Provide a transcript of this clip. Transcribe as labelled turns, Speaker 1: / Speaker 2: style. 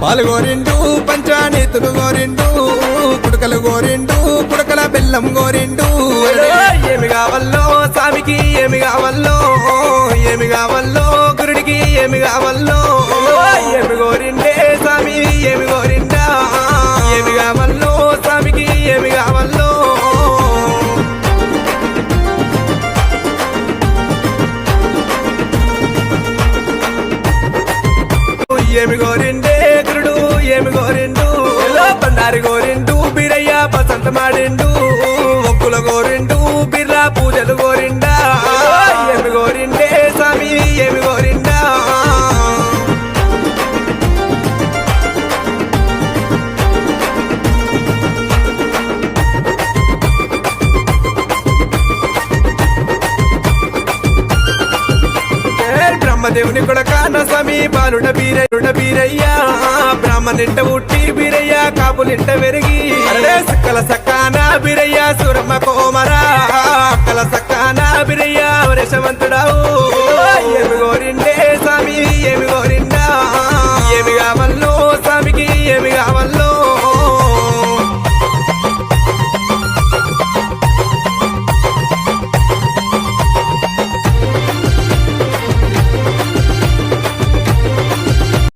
Speaker 1: పాలు గోరిండు పంచానీతులు గోరిండు కుడకలు గోరిండు కుడకల బెల్లం గోరిండు ఏమి కావల్లో స్వామికి ఏమి కావల్లో ఏమి కావల్లో గురుడికి ఏమి కావల్లో ఏమి గోరిండే స్వామి ఏమి గోరిండా ఏమి కావల్లో స్వామికి ఏమి కావల్లో ఏమి గోరిండే గురుడు ఏమి గోరిండు బండారి గోరిండు బీరయ్య బసంత మాడిండు ఒక్కుల గోరిండు బిర్రా పూజలు గోరిండా ఏమి గోరిండే స్వామి ఏమి గోరిండా బ్రహ్మదేవుని కొడక స్వామి బాలుడ బీరయ్య బ్రాహ్మణింట ఉట్టి బీరయ్య కాపులింట వెరిగి సక్కల సక్కాన బీరయ్య సూరమ్మ కోమరా అక్కల సక్కాన బీరయ్య వరేశవంతుడావు